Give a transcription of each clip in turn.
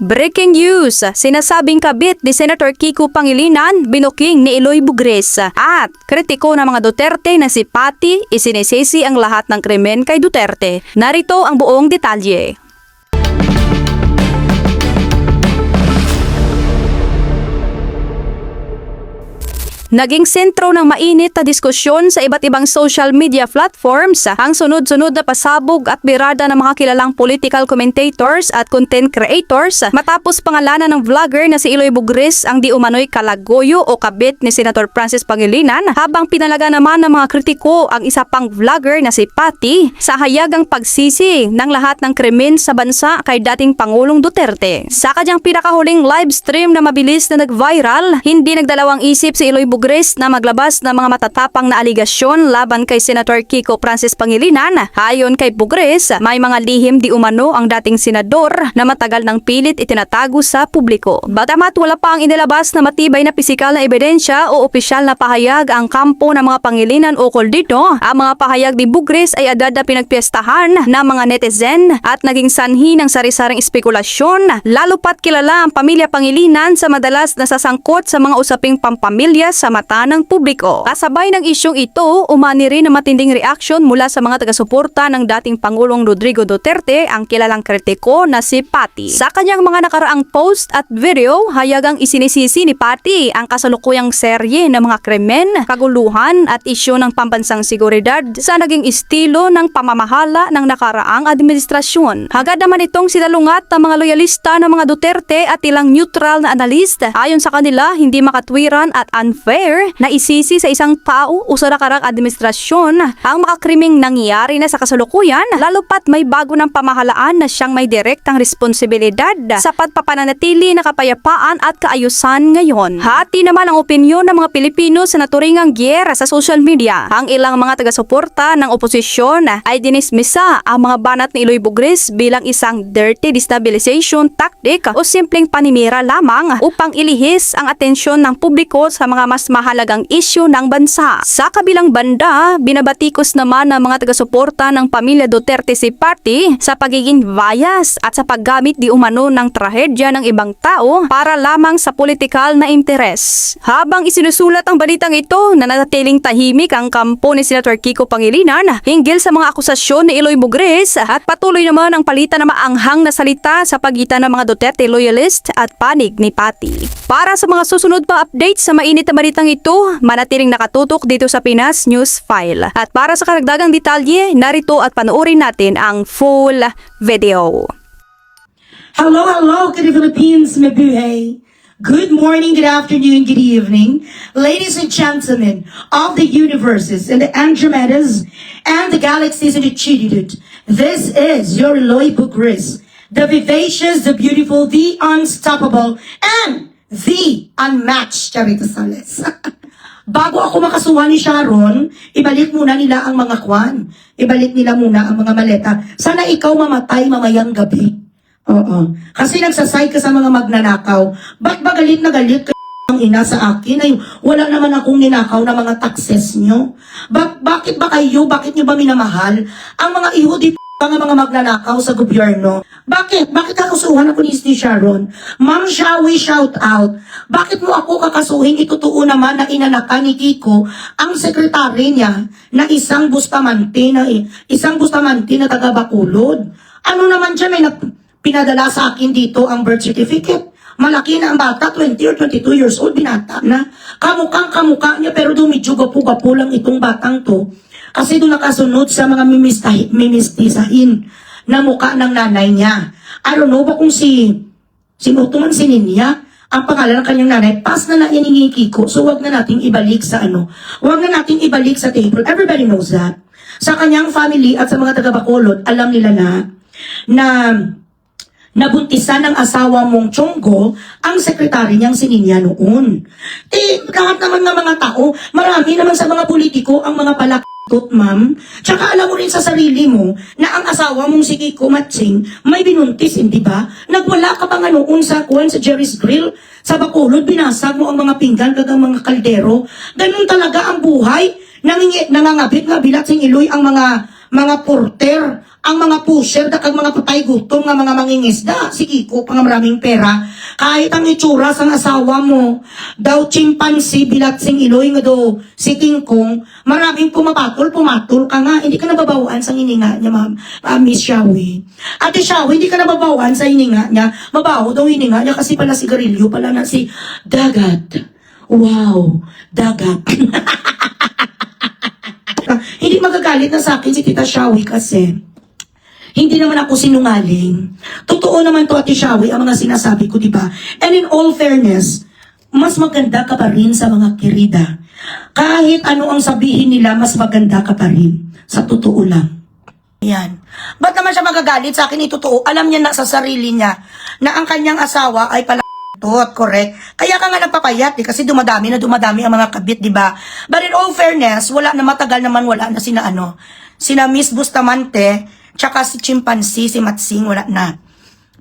Breaking news, sinasabing kabit ni Senator Kiko Pangilinan binuking ni Eloy Bugres at kritiko ng mga Duterte na si Patty isinisisi ang lahat ng krimen kay Duterte. Narito ang buong detalye. Naging sentro ng mainit na diskusyon sa iba't ibang social media platforms ang sunod-sunod na pasabog at birada ng mga kilalang political commentators at content creators matapos pangalanan ng vlogger na si Eloy Bugres ang di umano'y kalagoyo o kabit ni Senator Francis Pangilinan, habang pinalaga naman ng mga kritiko ang isa pang vlogger na si Patty sa hayagang pagsisi ng lahat ng krimen sa bansa kay dating Pangulong Duterte. Sa kanyang pinakahuling live stream na mabilis na nag-viral, hindi nagdalawang isip si Eloy Bugres na maglabas ng mga matatapang na aligasyon laban kay Senator Kiko Francis Pangilinan. Ayon kay Bugres, may mga lihim di umano ang dating senador na matagal ng pilit itinatago sa publiko. Bagamat wala pa ang inilabas na matibay na pisikal na ebidensya o opisyal na pahayag ang kampo ng mga Pangilinan ukol dito, ang mga pahayag ni Bugres ay agad na pinagpiestahan ng mga netizen at naging sanhi ng sari-saring espekulasyon, lalo pat kilala ang pamilya Pangilinan sa madalas nasasangkot sa mga usaping pampamilya sa mata ng publiko. Kasabay ng isyong ito, umani rin na matinding reaksyon mula sa mga taga-suporta ng dating Pangulong Rodrigo Duterte ang kilalang kritiko na si Patty. Sa kanyang mga nakaraang post at video, hayagang isinisisi ni Patty ang kasalukuyang serye ng mga krimen, kaguluhan at isyu ng pambansang seguridad sa naging estilo ng pamamahala ng nakaraang administrasyon. Hagad naman itong sinalungat ng mga loyalista ng mga Duterte at ilang neutral na analyst. Ayon sa kanila, hindi makatwiran at unfair na isisi sa isang tao o sa nakarang administrasyon ang mga krimeng nangyayari na sa kasalukuyan, lalo pat may bago ng pamahalaan na siyang may direktang responsibilidad sa pagpapananatili na kapayapaan at kaayusan ngayon. Hati naman ang opinyon ng mga Pilipino sa naturingang giyera sa social media. Ang ilang mga taga-suporta ng oposisyon ay dinismisa ang mga banat ni Eloy Bugres bilang isang dirty destabilization tactic o simpleng panimira lamang upang ilihis ang atensyon ng publiko sa mga mas mahalagang isyu ng bansa. Sa kabilang banda, binabatikos naman ng mga taga-suporta ng pamilya Duterte si Patty sa pagiging bias at sa paggamit di umano ng trahedya ng ibang tao para lamang sa politikal na interes. Habang isinusulat ang balitang ito, nanatiling tahimik ang kampo ni Senator Kiko Pangilinan hinggil sa mga akusasyon ni Eloy Bugres at patuloy naman ang palitan ng maanghang na salita sa pagitan ng mga Duterte loyalist at panig ni Patty. Para sa mga susunod pa updates sa mainit na balitang ito, manatiling nakatutok dito sa Pinas News File. At para sa karagdagang detalye, narito at panoorin natin ang full video. Hello, good Philippines, mabuhay. Good morning, good afternoon, good evening, ladies and gentlemen of the universes and the Andromedas and the galaxies and the Chididut. This is your Eloy Bugres, the vivacious, the beautiful, the unstoppable, and the unmatched Charito Sales. Bago ako makasuhan ni Sharon, ibalik muna nila ang mga kwan. Ibalik nila muna ang mga maleta. Sana ikaw mamatay mamayang gabi. Oo. Kasi nagsasay ka sa mga magnanakaw. Ba't ba galit na galit kayo ang ina sa akin? Ay, wala naman akong ninakaw na mga taxes nyo. Bakit ba kayo? Bakit nyo ba minamahal ang mga ihudi ang mga magnanakaw sa gobyerno? Bakit? Bakit kakasuhan ako ni Sharon? Ma'am Shawi, shout out. Bakit mo ako kakasuhin? Itutuo naman na inanaka ni Kiko ang sekretary niya na isang Bustamante na taga Bacolod. Ano naman dyan, may pinadala sa akin dito ang birth certificate. Malaki na ang bata, 20 or 22 years old, binata na. Kamukha niya, pero dumidyo-gapo-gapo lang itong batang to. Kasi doon nakasunod sa mga mimistisahin na mukha ng nanay niya. I don't know ba kung sino man si Ninya, ang pangalan ng kanyang nanay, pas na iningi Kiko. So wag na nating ibalik sa wag na nating ibalik sa table. Everybody knows that. Sa kanyang family at sa mga taga-Bacolod, alam nila na nabuntisan ng asawa mong Chonggo ang sekretary niyang si Ninya noon. Lahat naman ng mga tao, marami naman sa mga politiko ang mga palakot, ma'am. Tsaka alam mo rin sa sarili mo na ang asawa mong si Kiko Matsing may binuntis, hindi ba? Nagwala ka pa nga noon sa Jerry's Grill sa Bacolod, binasag mo ang mga pinggan kagang mga kaldero. Ganun talaga ang buhay. Nangangabit nga bilat sing iloy ang mga porter ang mga pusher, dakag mga patay gutom, nga mga mangingisda, si Kiko, pang maraming pera, kahit ang itsura sang asawa mo, daw chimpanzee, bilat sing iloy nga daw, si King Kong, maraming pumatol ka nga, hindi ka nababawaan sa hininga niya, Miss Shawi. Ate Shawi, hindi ka nababawaan sa hininga niya, mabaho daw hininga niya, kasi pala sigarilyo, pala na si Dagat. Wow, Dagat. Hindi magagalit na sa akin si Tita Shawi kasi hindi naman ako sinungaling. Totoo naman to, Ate Shawi, ang mga sinasabi ko, di ba? And in all fairness, mas maganda ka pa rin sa mga kirida. Kahit ano ang sabihin nila, mas maganda ka pa rin. Sa totoo lang. Yan. Ba't naman siya magagalit sa akin? Totoo. Alam niya na sa sarili niya na ang kanyang asawa ay pala correct. Kaya ka nga nagpapayat kasi dumadami ang mga kabit, di ba? But in all fairness, wala na matagal naman wala na sina Miss Bustamante, tsaka si Chimpanzee, si Matsing, wala na.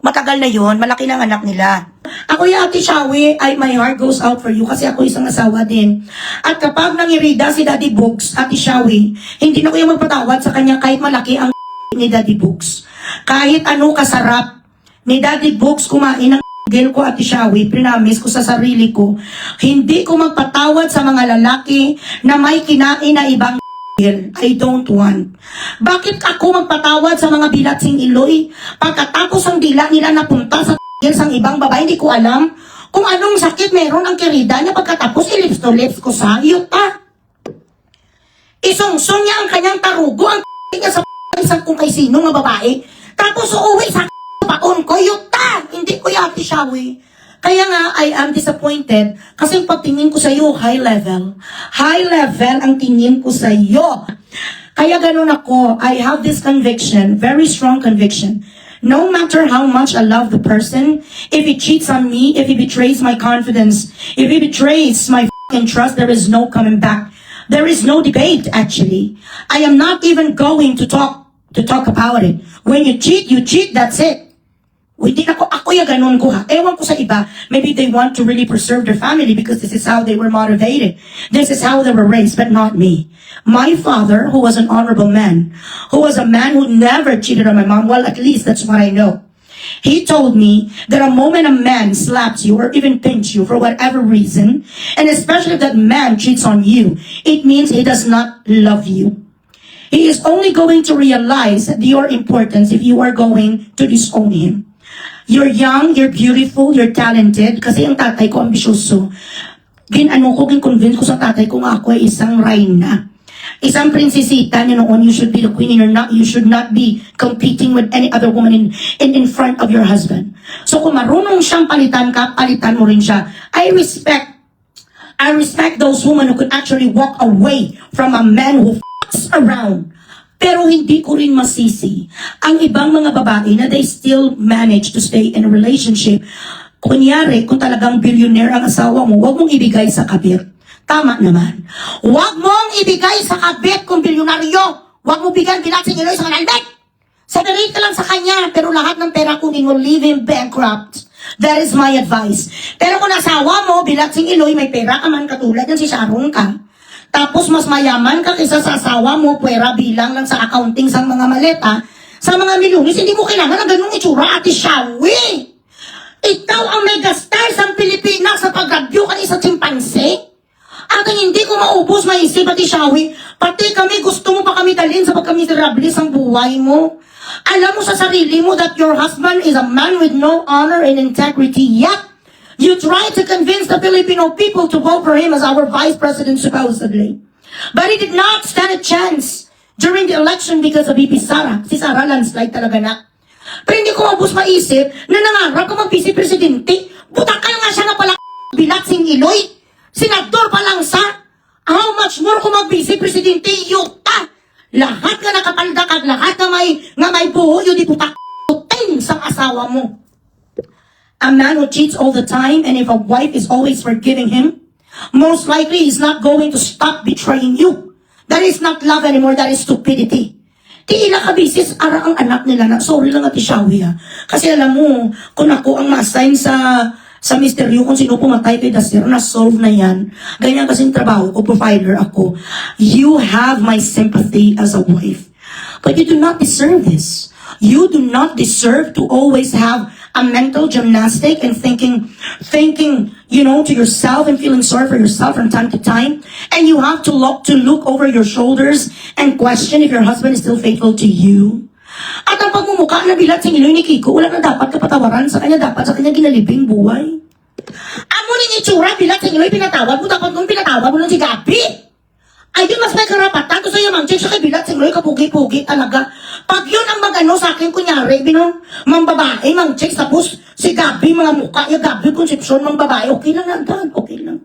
Matagal na yon, malaki ng anak nila. Ako yung Ate Shawi, my heart goes out for you kasi ako isang asawa din. At kapag nangirida si Daddy Books, Ate Shawi, hindi na ko yung magpatawad sa kanya kahit malaki ang ni Daddy Books. Kahit ano kasarap ni Daddy Books kumain ng ko, Ate Shawi, prinamis ko sa sarili ko, hindi ko magpatawad sa mga lalaki na may kinain na ibang I don't want. Bakit ako magpatawad sa mga bilatsing iloy? Pagkatapos ang dila nila napunta sa sang ibang babae, hindi ko alam kung anong sakit meron ang kirida niya pagkatapos ilips to lips ko sa yuta. Isungsong niya ang kanyang tarugo, ang niya sa isang kung kay sino nga babae. Tapos uuwi sa paon ko, yuta! Hindi ko yung Ate Shawi. Kaya nga, I am disappointed kasi yung pagtingin ko sa iyo, high level. High level ang tingin ko sa iyo. Kaya ganun ako, I have this conviction, very strong conviction. No matter how much I love the person, if he cheats on me, if he betrays my confidence, if he betrays my fucking trust, there is no coming back. There is no debate, actually. I am not even going to talk about it. When you cheat, that's it. Hindi na ako yung ganun ko ha. Ewan ko sa iba, maybe they want to really preserve their family because this is how they were motivated. This is how they were raised, but not me. My father, who was an honorable man, who was a man who never cheated on my mom, well, at least that's what I know. He told me that a moment a man slaps you or even pinch you for whatever reason, and especially if that man cheats on you, it means he does not love you. He is only going to realize your importance if you are going to disown him. You're young, you're beautiful, you're talented. Kasi ang tatay ko ambisyoso. Convince ko sa tatay ko nga ako ay isang reyna. Isang prinsesita niya noon, you should be the queen and you should not be competing with any other woman in front of your husband. So kung marunong siyang palitan ka, palitan mo rin siya. I respect those women who could actually walk away from a man who f***s around. Pero hindi ko rin masisi ang ibang mga babae na they still manage to stay in a relationship. Kunyari, kung talagang billionaire ang asawa mo, huwag mong ibigay sa kabit. Tama naman. Huwag mong ibigay sa kabit kung bilyonaryo. Huwag mo bigyan bilatsing iloy sa kanalbet. Separate ka lang sa kanya, pero lahat ng pera kunin mo, leave him bankrupt. That is my advice. Pero kung asawa mo, bilatsing iloy, may pera ka man katulad yan si Sharon ka. Tapos mas mayaman ka kaysa sa asawa mo, pwera bilang lang sa accounting sa mga maleta, sa mga milunis, hindi mo kailangan ng ganung itsura, Ate Shawi. Ikaw ang megastar sa Pilipinas sa pag-review ka sa chimpanzee. At hindi ko maubos maisip, Ate Shawi, pati kami gusto mo pa kami dalhin sa pagkamiserable ang buhay mo. Alam mo sa sarili mo that your husband is a man with no honor and integrity, yet you try to convince the Filipino people to vote for him as our vice president supposedly. But he did not stand a chance during the election because of VP Sara. Si Sara landslide talaga na. Pero hindi ko mabus maisip na nangarap ka mag-vice presidente. Butakal nga siya na pala bilatsing iloy. Senador pa lang sa. How much more kung mag-vice presidente yuta. Lahat nga nakapalda kag lahat nga may buho yun di butak sa asawa mo. A man who cheats all the time, and if a wife is always forgiving him, most likely he's not going to stop betraying you. That is not love anymore, that is stupidity. Di ila kabisis, ara ang anak nila na, sorry lang Ate Shawi ha. Kasi alam mo, kung ako ang ma-assign sa misteryo kung sino pumatay kay Dasir, na-solve na yan. Ganyan kasing trabaho ko, provider ako. You have my sympathy as a wife. But you do not deserve this. You do not deserve to always have a mental gymnastic and thinking, to yourself and feeling sorry for yourself from time to time. And you have to look over your shoulders and question if your husband is still faithful to you. At ang pagmumukha na bilat sa Iloy ni Kiko, wala na dapat kapatawaran sa kanya, dapat sa kanya ginalibing buhay. Amo ning itsura, bilat sa Iloy, pinatawad mo, dapat kung pinatawad mo lang si Gabi. Ay, di mas may karapatan to sa'yo, Mang Jake, siya kay bilat sa Iloy, kapugi-pugi talaga. Pag yun ang magano sa akin, kunyari, mang babae, Mang Jake, tapos si Gabi, mga mukha niya, Gabi, Concepcion, mang babae, okay lang agad, okay lang.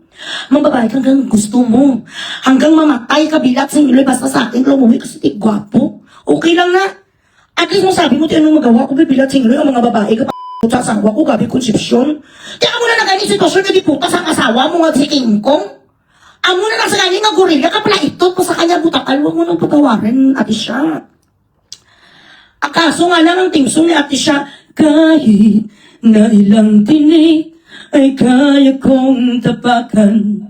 Mang babae, hanggang gusto mo. Hanggang mamatay ka bilat sa Iloy, basta sa akin, lumuwi kasi di gwapo. Okay lang na. At least mo sabi mo, anong magawa ko, bibilat singloy, ang mga babae ka sa asawa ko, Gabi Concepcion. Kaya mo na nagani sitwasyon ka di puta sa asawa mo nga si King Kong. Amo na lang sa kanya nga gorilla ka pala itot ko sa kanya butakal, huwag mo nang patawarin, ate siya. Akaso nga lang ang timsong ni ate siya, kahit na ilang tinig ay kaya kong tapakan.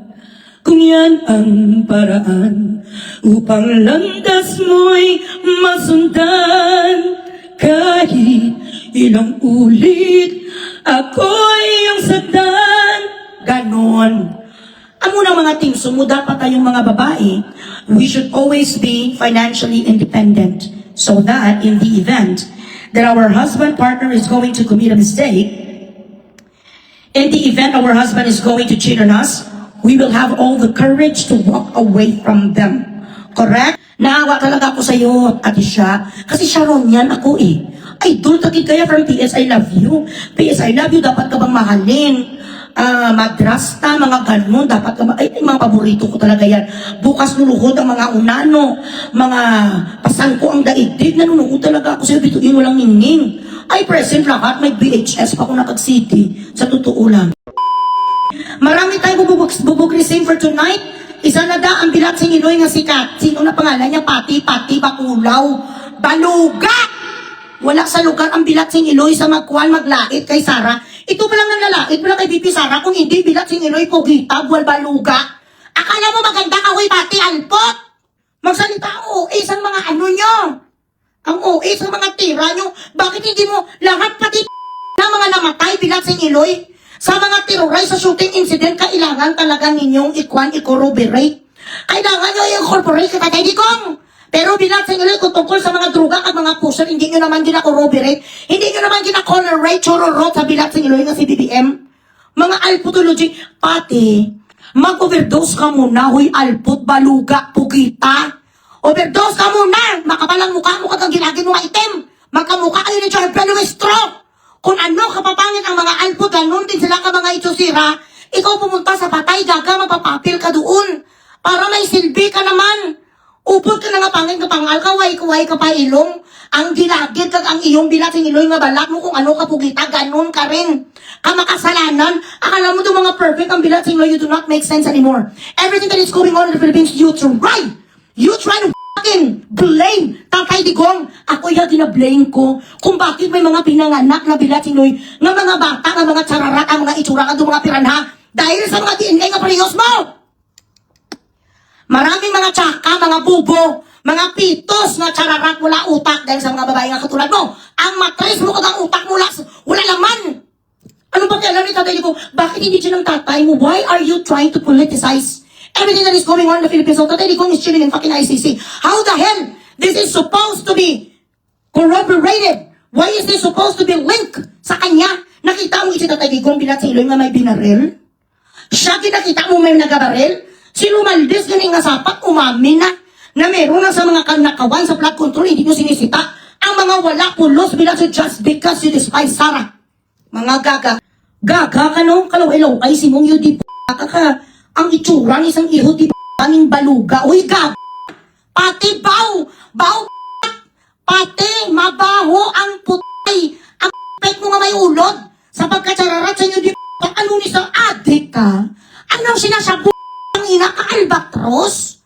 Kung yan ang paraan upang landas mo'y masundan, kahit ilang ulit ako'y iyong sakdan. Ganon. Amo ng mga tingso mo, dapat tayong mga babae, we should always be financially independent so that in the event that our husband partner is going to commit a mistake, in the event our husband is going to cheat on us, we will have all the courage to walk away from them. Correct? Naawa talaga ako sa iyo, ate siya. Kasi Sharon yan ako eh. Idol takid kaya from PS I Love You. PS I Love You, dapat ka bang mahalin? Madrasta, mga ganon, dapat ka mga paborito ko talaga yan. Bukas nuluhod ang mga unano, mga pasan ko ang daigdig, nanunood talaga ako sa'yo, bituin mo lang ningning. Ay, present lahat, may VHS pa ako nakag-city. Sa totoo lang. Marami tayong bubukrisin for tonight. Isa na da ang bilat sing Iloy nga sikat. Sino na pangalan niya? Pati, Bakulaw. Baluga! Wala sa lugar ang bilat sing Iloy sa magkuhan maglait kay Sara. Ito pa lang ang lalait, wala kay BP Sara. Kung hindi bilat sing Iloy, pugita, buwal baluga. Akala mo maganda ka, huy, Pati, alpot? Magsalita ang OA sa mga ano nyo. Ang OA sa mga tira nyo. Bakit hindi mo lahat pati na mga namatay bilat sing Iloy? Sa mga terrorize sa shooting incident, kailangan talaga ninyong i-corroborate. Kailangan nyo i-incorporate ka tatay di kong. Pero bilang sa inyo kung tungkol sa mga druga at mga pusher, hindi nyo naman gina-corroborate, hindi nyo naman gina-colorate, chororot sa bilang sa inyo nga si BBM. Mga alputology, pati, mag-overdose ka muna, huy, alput, baluga, pugita. Overdose ka muna, makapalang mukha mo kang ginagin mo item. Magkamukha kayo ni Charles Nuestro. Kung ano kapapangit ang mga alput, ganun din sila ka mga itusira, ikaw pumunta sa patay, gaga, mapapapil ka doon. Para may silbi ka naman. Upod ka na nga pangit ka pangal, kaway ka pa ilong. Ang ginagid kag ang iyong bilat ng iloy nga balat mo kung ano kapugita, ganun ka rin. Kamakasalanan, akala mo itong mga perfect ang bilat ng iloy, you do not make sense anymore. Everything that is going on in the Philippines, you try to blame Tatay Digong. Ako yung gina-blame ko kung bakit may mga pinanganak na bilatinoy ng mga bata, ng mga tsararat, ang mga itsura ka mga piranha dahil sa mga DNA nga parehos mo. Maraming mga tsaka, mga bubo, mga pitos na tsararat wala utak dahil sa mga babae nga katulad mo. Ang matris mo kag ang utak mo wala laman. Ano ba kaya ni Tatay Digong? Bakit hindi siya ng tatay mo? Why are you trying to politicize everything that is going on in the Philippines? So Tatay Digong is chilling in fucking ICC. How the hell this is supposed to be corroborated? Why is this supposed to be linked sa kanya? Nakita mo si Tatay Digong bilat sa Iloy nga may binaril? Siya kinakita mo may nagabaril? Si Lumaldez ganing nga sapat, umamin na meron na sa mga kanakawan sa flood control, hindi nyo sinisita. Ang mga wala pulos bilat sa just because you despise Sarah. Mga gaga. Gaga ka no? Kalaw-ilaw ay si mong yudi ka. Ang itsura ng isang iho di p***ing baluga. Uy, gab! Pati pati mabaho ang putay. Ang p*** mo nga may ulod. Sa pagkatsararat sa inyo di p***, ano ni sa adik ka? Anong sinasabi ang ina ka, albatros?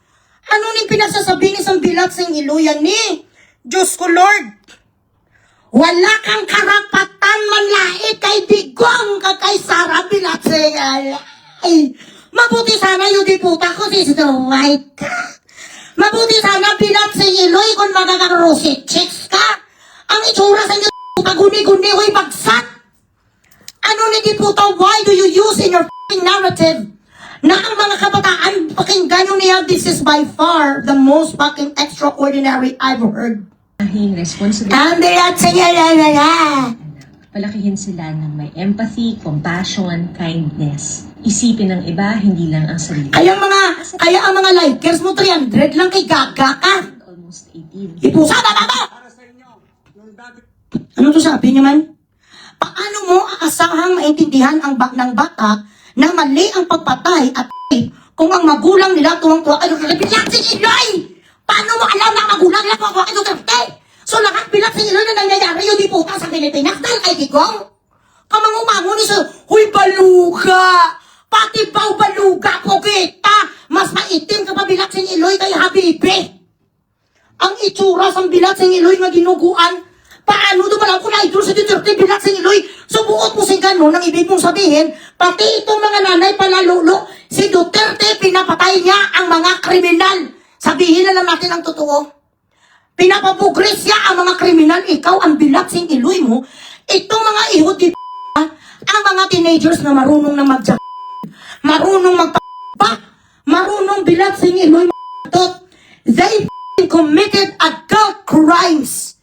Ano ni pinagsasabi ni isang bilat sa iluyan ni? Diyos ko Lord! Wala kang karapatan manlait kay Digong kay Sara bilat sa ay. Mabuti sana yung diputa ko si Snow White ka. Mabuti sana bilang si Iloy kung magkakarosit chicks ka. Ang itsura sa inyo, paguni-guni, huy, bagsak. Ano ni Diputa, why do you use in your f***ing narrative na ang mga kabataan, pakinggan nyo niya, this is by far the most fucking extraordinary I've heard. Mahing responsibility. And they are saying, Palakihin sila ng may empathy, compassion, kindness. Isipin ng iba, hindi lang ang sarili. kaya ang mga likers mo 300 lang kay gaga ka. Almost 18. Ipusa, baba! Ano to sabi niyo man? Paano mo aasahang maintindihan ang ng bata na mali ang pagpatay at kung ang magulang nila tuwang-tuwa ay bilang si Iloy? Paano mo alam na ang magulang nila tuwang-tuwa ay Duterte? So lahat bilang si Iloy na nangyayari yung diputa sa Pilipinas dahil kay Digong? Kamangumango ni sa, huy baluga! Pati baw baluga ko kita! Mas maitim ka pa bilang si Iloy kay Habibi! Ang itsura sa bilang si Iloy na ginuguan. Paano doon lang kung na-idol sa Duterte bilang si Iloy? Subuot mo si gano'n ang ibig mong sabihin, pati itong mga nanay palalulo, si Duterte pinapatay niya ang mga kriminal. Sabihin na lang natin ang totoo. Pinapapugris niya ang mga kriminal, ikaw ang bilang si Iloy mo. Itong mga ihod di ang mga teenagers na marunong na mag marunong magpa marunong bilang si Iloy matot. They committed adult crimes.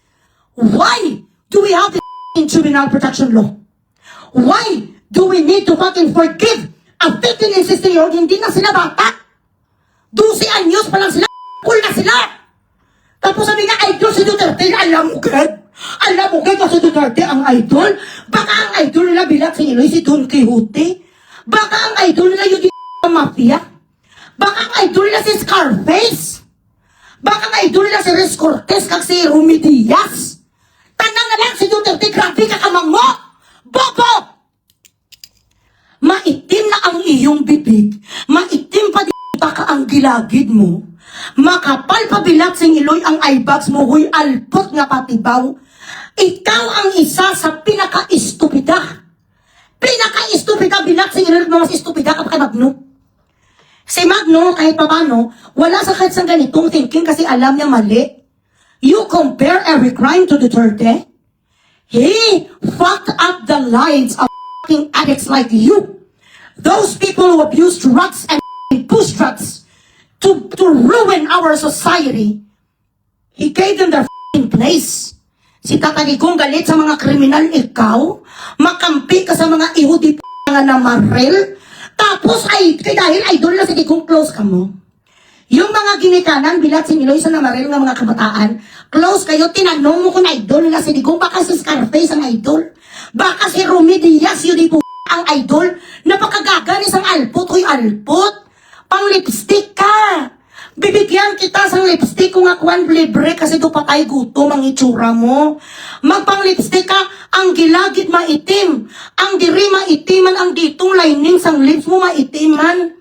Why do we have the juvenile protection law? Why do we need to fucking forgive a 15 and 16-year-old? Hindi na sila bata. 12 anyos pa lang sila. Cool na sila. Tapos sabi nga, idol si Duterte. Alam mo, Gad? Alam mo, Gad, si Duterte ang idol? Baka ang idol nila bilang si Iloy, si Don Quixote? Baka ang idol nila yung mafia? Baka ang idol nila si Scarface? Baka ang idol nila si Riz Cortez kag si Rumi Diaz? Tanang na lang si Duterte, grabe ka kamang mo! Bobo! Maitim na ang iyong bibig, maitim pa ka ang gilagid mo, makapal pa bilatsing Iloy ang eyebags mo, huy alpot nga patibaw. Ikaw ang isa sa pinaka-istupida. Pinaka-istupida bilatsing Iloy, mas istupida ka pa kay Magno. Si Magno, kahit pa paano, wala sa kahit sa ganitong thinking kasi alam niya mali. You compare every crime to Duterte? He fucked up the lives of fucking addicts like you. Those people who abuse drugs and push drugs to ruin our society. He gave them their fucking place. Si Tataligong galit sa mga kriminal, ikaw? Makampi ka sa mga ihudi nga na maril? Tapos ay, dahil idol na sige kung close ka mo. Yung mga ginikanan, bilat si Iloy sa namaril ng mga kabataan, close kayo, tinanong mo kung idol nila si Digong, baka si Scarface ang idol, baka si Rumi Diaz, yun di po ang idol, napakagaga isang alpot, huy alpot, pang lipstick ka, bibigyan kita sang lipstick kung akuan libre kasi do patay gutom ang itsura mo, magpang lipstick ka, ang gilagid maitim, ang diri maitiman, ang ditong lining sang lips mo maitiman.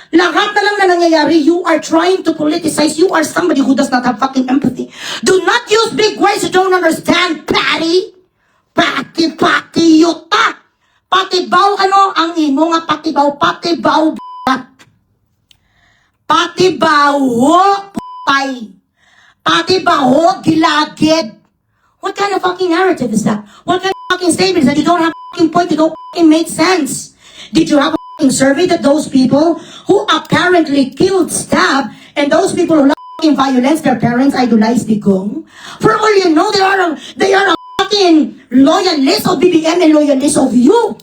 Lahat na lang na nangyayari, you are trying to politicize. You are somebody who does not have fucking empathy. Do not use big words you don't understand, patty. Pati, yuta. Patibaw, ano, ang imo nga patibaw, patibaw, ho, putay. Patibaw, gilagid. What kind of fucking narrative is that? What kind of fucking statement is that? You don't have fucking point, you don't fucking make sense. Did you have survey that those people who apparently killed, stabbed, and those people who fucking violence their parents idolize Digong? For all you know, they are a fucking loyalist of BBM and loyalist of you.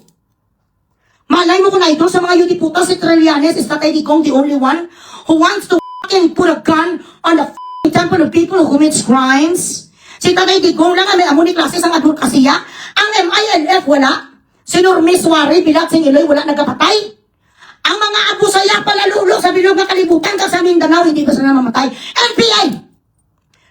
Malay mo kung na ito sa mga yudiputa si Trillanes, is Tatay Digong the only one who wants to fucking put a gun on the fucking temple of people who commits crimes? Si Tatay Digong lang ang may amuni klase ang advokasya. Ang MILF wala. Si Normi Suarez, bilat sing Iloy, wala nagkapatay. Ang mga abusaya palalulo sa bilog na kalibutan ka sa Mindanao, hindi ba sila mamatay? NPA!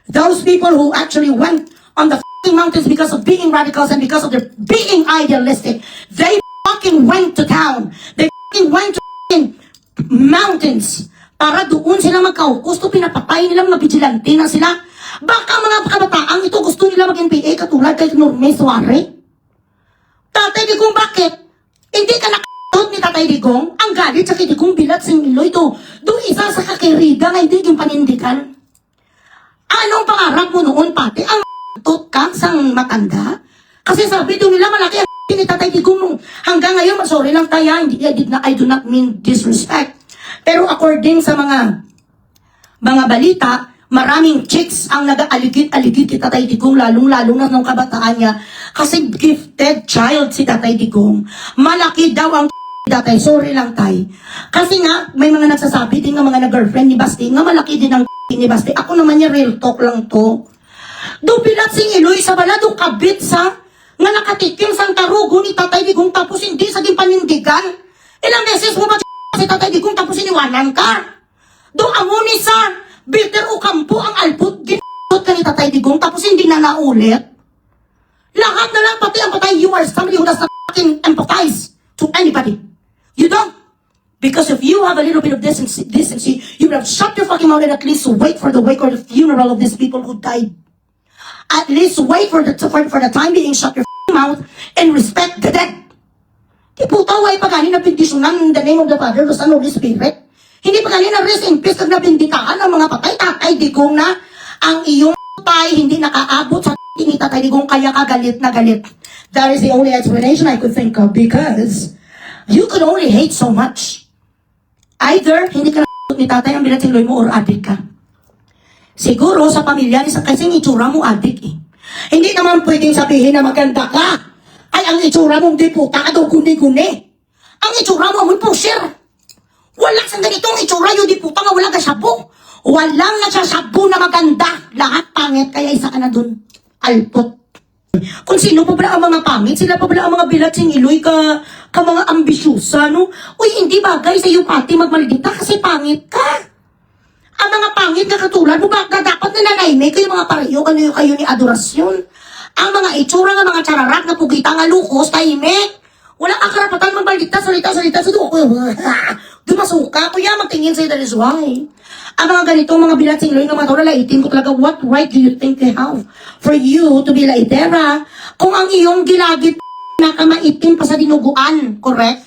Those people who actually went on the fucking mountains because of being radicals and because of their being idealistic, they fucking went to town. They fucking went to fucking mountains para doon sila magkaukusto, pinapatay nilang mga vigilante na sila. Baka mga kabataang ito gusto nila mag-NPA katulad kay Normi Suarez. Tatay Digong, bakit? Hindi ka nakakot ni Tatay Digong? Ang galit sa kay Digong bilat sing Iloy to. Doon isa sa kakirida nga hindi yung panindigan. Anong pangarap mo noon, pati? Ang tot ka sang matanda? Kasi sabi doon nila malaki ang ni Tatay Digong nung hanggang ngayon, sorry lang tayo, I do not mean disrespect. Pero according sa mga balita, maraming chicks ang nag-aligid-aligid si Tatay Digong, lalong-lalo na nung kabataan niya. Kasi gifted child si Tatay Digong. Malaki daw ang Tatay, sorry lang tay. Kasi nga, may mga nagsasabi din ng mga na-girlfriend ni Basti, nga malaki din ang ni Basti. Ako naman niya, real talk lang to. Do bilat sing Iloy sa bala, do kabit sa, nga nakatikim sang tarugo ni Tatay Digong tapos hindi sa panindigan. Ilang beses mo ba si Tatay Digong tapos iniwanan ka? Do amuni sa, bitter o kampo ang alput, ginot ka ni Tatay Digong tapos hindi na naulit. Lahat na lang, pati ang patay, you are somebody who does not fucking empathize to anybody. You don't. Because if you have a little bit of decency, you would have shut your fucking mouth and at least wait for the wake or the funeral of these people who died. At least wait for the time being, shut your fucking mouth and respect the dead. Di puta, why pagani na bindisyonan in the name of the Father, the Son, Holy Spirit? Hindi pagani na rest in peace kag nabindikahan ng mga patay, Tatay Digong na ang iyong patay hindi nakaabot sa ni Tatay Digong kaya ka galit na galit. That is the only explanation I could think of because you could only hate so much. Either hindi ka ni Tatay ang bilat loy mo or adik ka. Siguro sa pamilya ni kasi ang itsura mo adik eh. Hindi naman pwedeng sabihin na maganda ka. Ay ang itsura mong di puta ka daw guni-guni. Ang itsura mo amoy pusher. Wala sa ganitong itsura yung di puta nga wala ka sabo. Walang nagsasabo na maganda. Lahat pangit kaya isa ka na dun. Alpot. Kung sino pa pala ang mga pangit, sila pa pala ang mga bilat sing Iloy ka mga ambisyosa, no? Uy, hindi bagay sa iyo pati magmaldita kasi pangit ka. Ang mga pangit na katulad mo, baka dapat nananayme kayo mga pareho, kayo ni adorasyon. Ang mga itsura nga mga chararak na pugita nga lukos, tahimik. Wala kang karapatan magmaldita, salita, so doon dumasuka, kuya, magtingin sa'yo, that is why. Ang mga ganitong mga bilat sing Iloy nga mga tao na laitin ko talaga, what right do you think they have for you to be laitera? Kung ang iyong gilagit nakamaitim pa sa dinuguan, correct?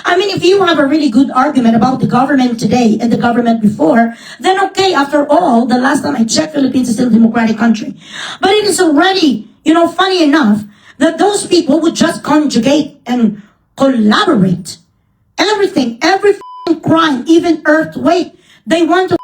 I mean, if you have a really good argument about the government today and the government before, then okay, after all, the last time I checked, Philippines is still a democratic country. But it is already, funny enough, that those people would just conjugate and collaborate. Everything, every crime, even earthquake, they want to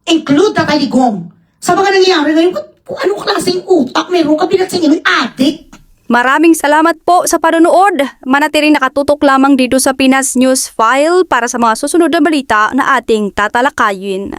include Tatay Digong. Sa mga nangyayari ngayon, kung anong klaseng utak meron ka bilat sa inyo, adik. Maraming salamat po sa panonood. Manatiling nakatutok lamang dito sa Pinas News File para sa mga susunod na balita na ating tatalakayin.